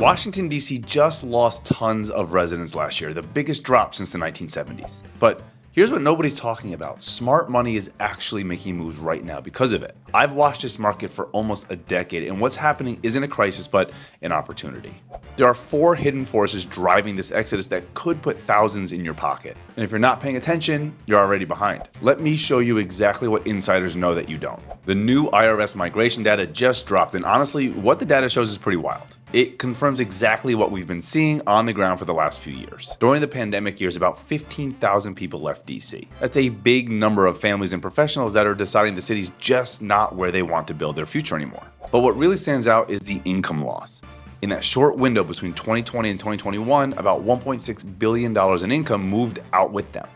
Washington, D.C. just lost tons of residents last year, the biggest drop since the 1970s. But here's what nobody's talking about. Smart money is actually making moves right now because of it. I've watched this market for almost a decade, and what's happening isn't a crisis, but an opportunity. There are 4 hidden forces driving this exodus that could put thousands in your pocket. And if you're not paying attention, you're already behind. Let me show you exactly what insiders know that you don't. The new IRS migration data just dropped, and honestly, what the data shows is pretty wild. It confirms exactly what we've been seeing on the ground for the last few years. During the pandemic years, about 15,000 people left DC. That's a big number of families and professionals that are deciding the city's just not where they want to build their future anymore. But what really stands out is the income loss. In that short window between 2020 and 2021, about $1.6 billion in income moved out with them.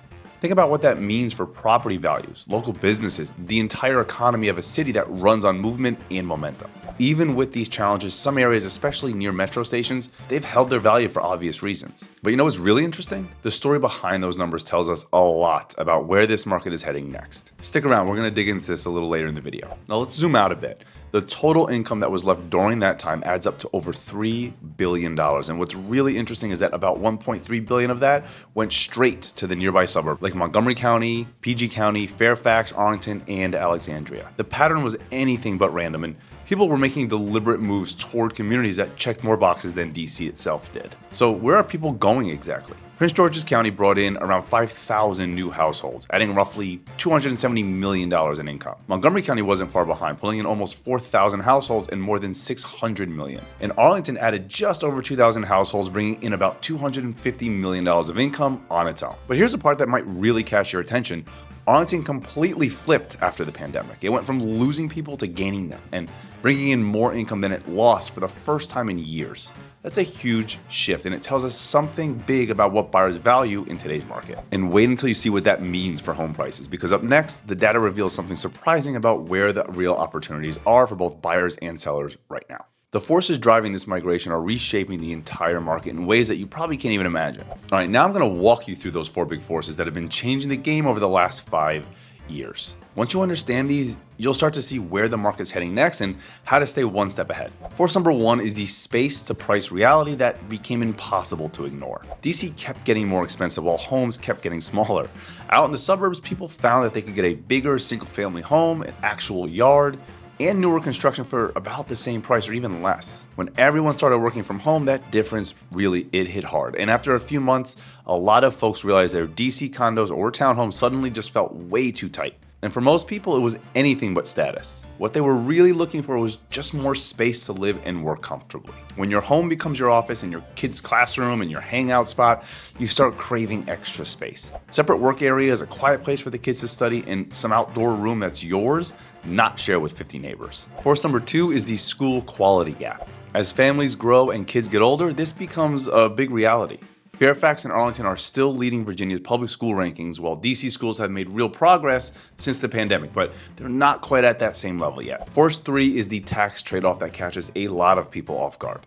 Think about what that means for property values, local businesses, the entire economy of a city that runs on movement and momentum. Even with these challenges, some areas, especially near metro stations, they've held their value for obvious reasons. But you know what's really interesting? The story behind those numbers tells us a lot about where this market is heading next. Stick around, we're going to dig into this a little later in the video. Now let's zoom out a bit. The total income that was left during that time adds up to over $3 billion. And what's really interesting is that about $1.3 billion of that went straight to the nearby suburbs like Montgomery County, PG County, Fairfax, Arlington, and Alexandria. The pattern was anything but random, and people were making deliberate moves toward communities that checked more boxes than DC itself did. So where are people going exactly? Prince George's County brought in around 5,000 new households, adding roughly $270 million in income. Montgomery County wasn't far behind, pulling in almost 4,000 households and more than $600 million. And Arlington added just over 2,000 households, bringing in about $250 million of income on its own. But here's the part that might really catch your attention. Arlington completely flipped after the pandemic. It went from losing people to gaining them and bringing in more income than it lost for the first time in years. That's a huge shift, and it tells us something big about what buyers value in today's market. And wait until you see what that means for home prices, because up next, the data reveals something surprising about where the real opportunities are for both buyers and sellers right now. The forces driving this migration are reshaping the entire market in ways that you probably can't even imagine. All right, now I'm going to walk you through those 4 big forces that have been changing the game over the last 5 years. Once you understand these, you'll start to see where the market's heading next and how to stay one step ahead. Force number 1 is the space to price reality that became impossible to ignore. DC kept getting more expensive while homes kept getting smaller. Out in the suburbs, people found that they could get a bigger single-family home, an actual yard, and newer construction for about the same price or even less. When everyone started working from home, that difference it hit hard. And after a few months, a lot of folks realized their DC condos or townhomes suddenly just felt way too tight. And for most people, it was anything but status. What they were really looking for was just more space to live and work comfortably. When your home becomes your office and your kid's classroom and your hangout spot, you start craving extra space. Separate work areas, a quiet place for the kids to study, and some outdoor room that's yours, not shared with 50 neighbors. Force number 2 is the school quality gap. As families grow and kids get older, this becomes a big reality. Fairfax and Arlington are still leading Virginia's public school rankings, while DC schools have made real progress since the pandemic, but they're not quite at that same level yet. Force 3 is the tax trade-off that catches a lot of people off guard.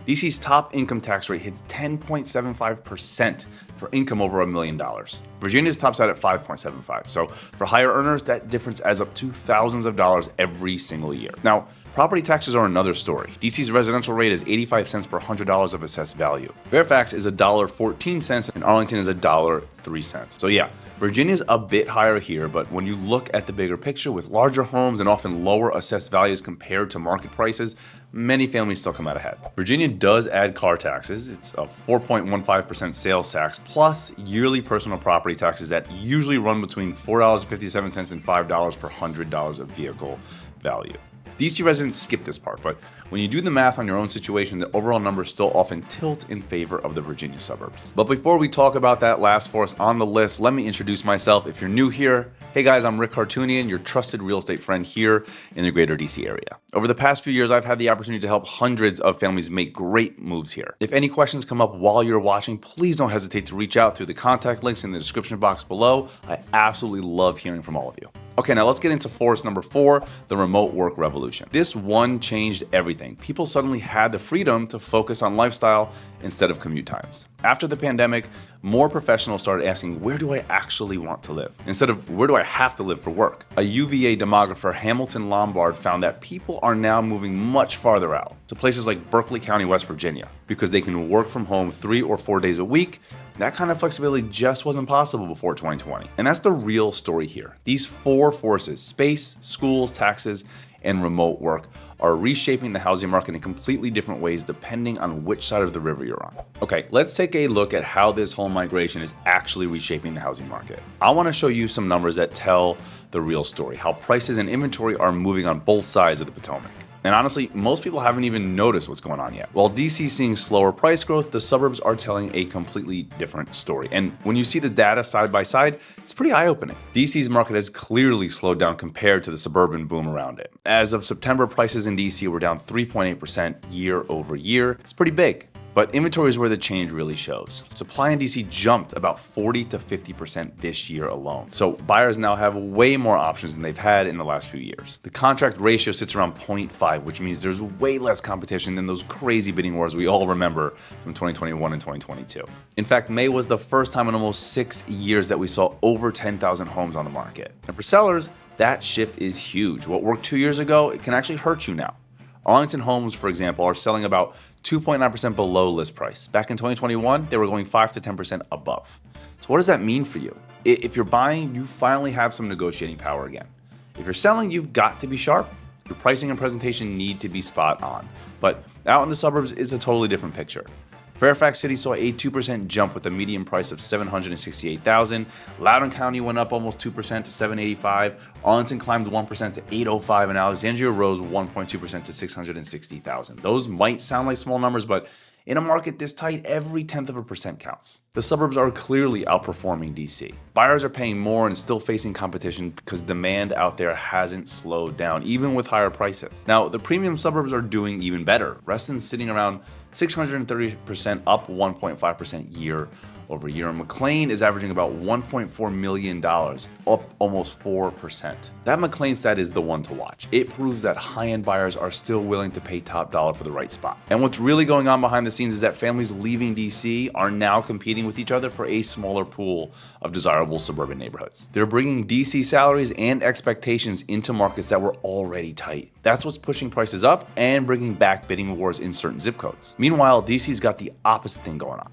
DC's top income tax rate hits 10.75% for income over $1 million. Virginia's tops out at 5.75%. So for higher earners, that difference adds up to thousands of dollars every single year. Now, property taxes are another story. DC's residential rate is 85 cents per $100 of assessed value. Fairfax is $1.14 and Arlington is $1.03. So yeah, Virginia's a bit higher here, but when you look at the bigger picture with larger homes and often lower assessed values compared to market prices, many families still come out ahead. Virginia does add car taxes. It's a 4.15% sales tax plus yearly personal property taxes that usually run between $4.57 and $5 per $100 of vehicle value. DC residents skip this part, but when you do the math on your own situation, the overall numbers still often tilt in favor of the Virginia suburbs. But before we talk about that last force on the list, let me introduce myself. If you're new here, hey guys, I'm Rick Hartunian, your trusted real estate friend here in the greater DC area. Over the past few years, I've had the opportunity to help hundreds of families make great moves here. If any questions come up while you're watching, please don't hesitate to reach out through the contact links in the description box below. I absolutely love hearing from all of you. Okay, now let's get into force number 4, the remote work revolution. This one changed everything. People suddenly had the freedom to focus on lifestyle instead of commute times. After the pandemic, more professionals started asking, where do I actually want to live? Instead of where do I have to live for work? A UVA demographer, Hamilton Lombard, found that people are now moving much farther out. to places like Berkeley County, West Virginia, because they can work from home 3 or 4 days a week. That kind of flexibility just wasn't possible before 2020. And that's the real story here. These 4 forces, space, schools, taxes, and remote work, are reshaping the housing market in completely different ways depending on which side of the river you're on. Okay, let's take a look at how this home migration is actually reshaping the housing market. I want to show you some numbers that tell the real story, how prices and inventory are moving on both sides of the Potomac. And honestly, most people haven't even noticed what's going on yet. While DC's seeing slower price growth, the suburbs are telling a completely different story. And when you see the data side by side, it's pretty eye-opening. DC's market has clearly slowed down compared to the suburban boom around it. As of September, prices in DC were down 3.8% year over year. It's pretty big. But inventory is where the change really shows. Supply in DC jumped about 40 to 50% this year alone. So buyers now have way more options than they've had in the last few years. The contract ratio sits around 0.5, which means there's way less competition than those crazy bidding wars we all remember from 2021 and 2022. In fact, May was the first time in almost 6 years that we saw over 10,000 homes on the market. And for sellers, that shift is huge. What worked 2 years ago, it can actually hurt you now. Arlington homes, for example, are selling about 2.9% below list price. Back in 2021, they were going 5 to 10% above. So what does that mean for you? If you're buying, you finally have some negotiating power again. If you're selling, you've got to be sharp. Your pricing and presentation need to be spot on. But out in the suburbs is a totally different picture. Fairfax City saw a 2% jump with a median price of $768,000. Loudoun County went up almost 2% to $785,000. Arlington climbed 1% to $805,000, and Alexandria rose 1.2% to $660,000. Those might sound like small numbers, but in a market this tight, every 0.1% counts. The suburbs are clearly outperforming DC. Buyers are paying more and still facing competition because demand out there hasn't slowed down, even with higher prices. Now, the premium suburbs are doing even better. Reston's sitting around 630%, up 1.5% year over year. And McLean is averaging about $1.4 million, up almost 4%. That McLean stat is the one to watch. It proves that high-end buyers are still willing to pay top dollar for the right spot. And what's really going on behind the scenes is that families leaving DC are now competing with each other for a smaller pool of desirable suburban neighborhoods. They're bringing DC salaries and expectations into markets that were already tight. That's what's pushing prices up and bringing back bidding wars in certain zip codes. Meanwhile, DC's got the opposite thing going on.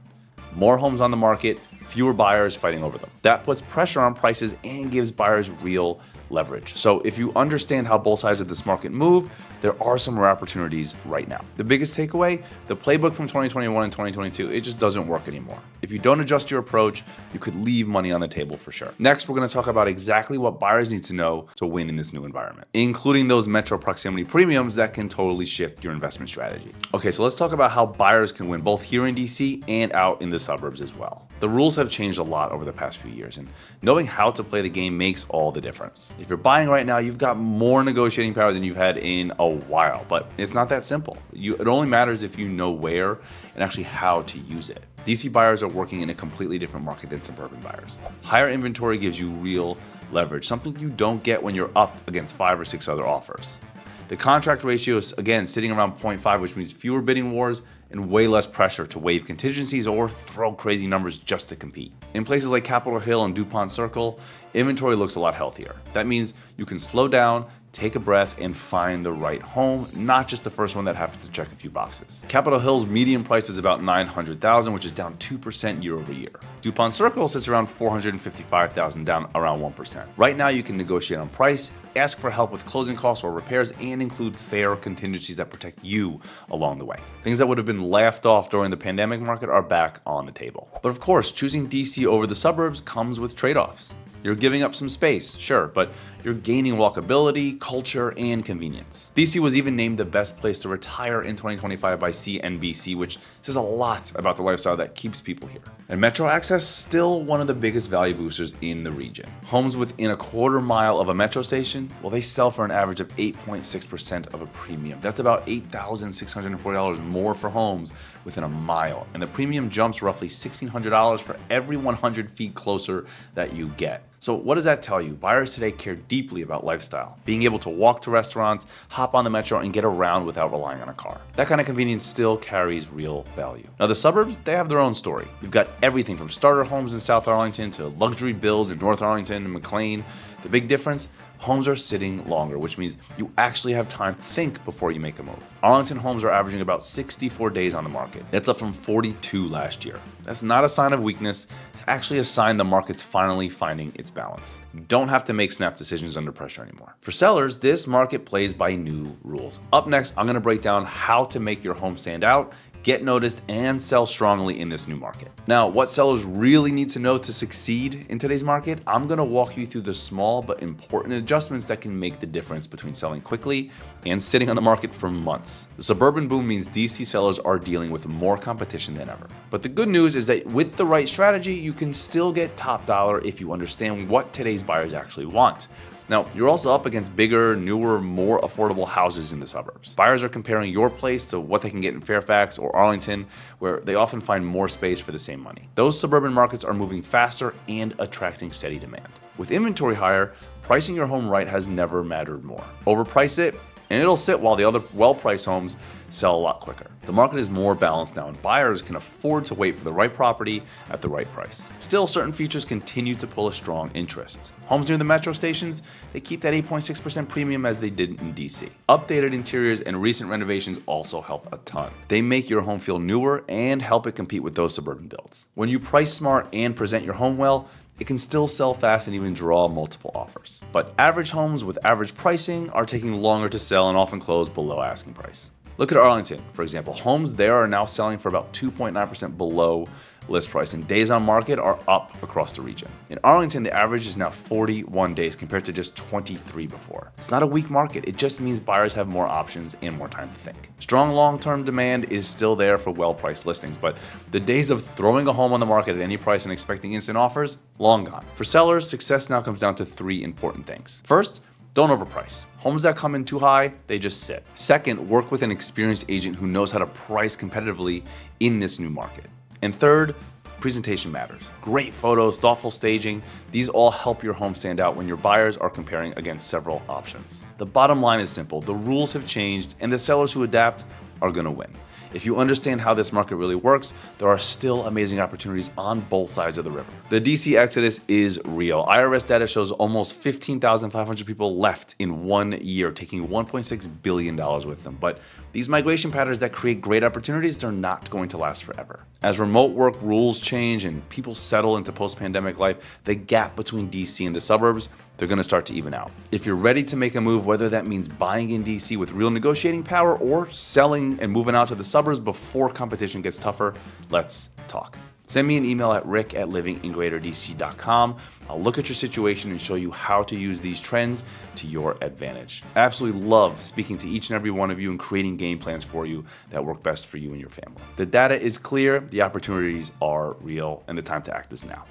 More homes on the market, fewer buyers fighting over them. That puts pressure on prices and gives buyers real leverage. So if you understand how both sides of this market move, there are some rare opportunities right now. The biggest takeaway, the playbook from 2021 and 2022, it just doesn't work anymore. If you don't adjust your approach, you could leave money on the table for sure. Next, we're going to talk about exactly what buyers need to know to win in this new environment, including those metro proximity premiums that can totally shift your investment strategy. Okay, so let's talk about how buyers can win both here in DC and out in the suburbs as well. The rules have changed a lot over the past few years, and knowing how to play the game makes all the difference. If you're buying right now, you've got more negotiating power than you've had in a while, but it's not that simple. It only matters if you know where and actually how to use it. DC buyers are working in a completely different market than suburban buyers. Higher inventory gives you real leverage, something you don't get when you're up against 5 or 6 other offers. The contract ratio is, again, sitting around 0.5, which means fewer bidding wars and way less pressure to waive contingencies or throw crazy numbers just to compete. In places like Capitol Hill and DuPont Circle, inventory looks a lot healthier. That means you can slow down, take a breath, and find the right home, not just the first one that happens to check a few boxes. Capitol Hill's median price is about $900,000, which is down 2% year over year. DuPont Circle sits around $455,000, down around 1%. Right now, you can negotiate on price, ask for help with closing costs or repairs, and include fair contingencies that protect you along the way. Things that would have been laughed off during the pandemic market are back on the table. But of course, choosing DC over the suburbs comes with trade-offs. You're giving up some space, sure, but you're gaining walkability, culture, and convenience. DC was even named the best place to retire in 2025 by CNBC, which says a lot about the lifestyle that keeps people here. And Metro access, still one of the biggest value boosters in the region. Homes within a quarter mile of a Metro station, well, they sell for an average of 8.6% of a premium. That's about $8,640 more for homes within a mile. And the premium jumps roughly $1,600 for every 100 feet closer that you get. So what does that tell you? Buyers today care deeply about lifestyle, being able to walk to restaurants, hop on the Metro, and get around without relying on a car. That kind of convenience still carries real value. Now the suburbs, they have their own story. You've got everything from starter homes in South Arlington to luxury builds in North Arlington and McLean. The big difference? homes are sitting longer, which means you actually have time to think before you make a move. Arlington homes are averaging about 64 days on the market. That's up from 42 last year. That's not a sign of weakness. It's actually a sign the market's finally finding its balance. You don't have to make snap decisions under pressure anymore. For sellers, this market plays by new rules. Up next, I'm going to break down how to make your home stand out, get noticed, and sell strongly in this new market. Now, what sellers really need to know to succeed in today's market, I'm gonna walk you through the small but important adjustments that can make the difference between selling quickly and sitting on the market for months. The suburban boom means DC sellers are dealing with more competition than ever. But the good news is that with the right strategy, you can still get top dollar if you understand what today's buyers actually want. Now, you're also up against bigger, newer, more affordable houses in the suburbs. Buyers are comparing your place to what they can get in Fairfax or Arlington, where they often find more space for the same money. Those suburban markets are moving faster and attracting steady demand. With inventory higher, pricing your home right has never mattered more. Overprice it, and it'll sit while the other well-priced homes sell a lot quicker. The market is more balanced now, and buyers can afford to wait for the right property at the right price. Still, certain features continue to pull a strong interest. Homes near the metro stations, they keep that 8.6% premium as they did in DC. Updated interiors and recent renovations also help a ton. They make your home feel newer and help it compete with those suburban builds. When you price smart and present your home well, it can still sell fast and even draw multiple offers. But average homes with average pricing are taking longer to sell and often close below asking price. Look at Arlington, for example. Homes there are now selling for about 2.9% below list price, and days on market are up across the region. In Arlington, the average is now 41 days compared to just 23 before. It's not a weak market, it just means buyers have more options and more time to think. Strong long-term demand is still there for well-priced listings, but the days of throwing a home on the market at any price and expecting instant offers, long gone. For sellers, success now comes down to three important things. First, don't overprice. Homes that come in too high, they just sit. Second, work with an experienced agent who knows how to price competitively in this new market. And third, presentation matters. Great photos, thoughtful staging, these all help your home stand out when your buyers are comparing against several options. The bottom line is simple. The rules have changed, and the sellers who adapt are gonna win. If you understand how this market really works, there are still amazing opportunities on both sides of the river. The DC exodus is real. IRS data shows almost 15,500 people left in 1 year, taking $1.6 billion with them. But these migration patterns that create great opportunities, they're not going to last forever. As remote work rules change and people settle into post-pandemic life, the gap between DC and the suburbs, they're gonna start to even out. If you're ready to make a move, whether that means buying in DC with real negotiating power or selling and moving out to the suburbs before competition gets tougher, let's talk. Send me an email at rick@livingingreaterdc.com. I'll look at your situation and show you how to use these trends to your advantage. I absolutely love speaking to each and every one of you and creating game plans for you that work best for you and your family. The data is clear, the opportunities are real, and the time to act is now.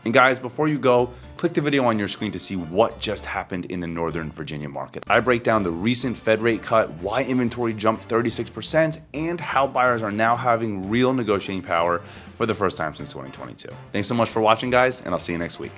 And guys, before you go, click the video on your screen to see what just happened in the Northern Virginia market. I break down the recent Fed rate cut, why inventory jumped 36%, and how buyers are now having real negotiating power for the first time since 2022. Thanks so much for watching, guys, and I'll see you next week.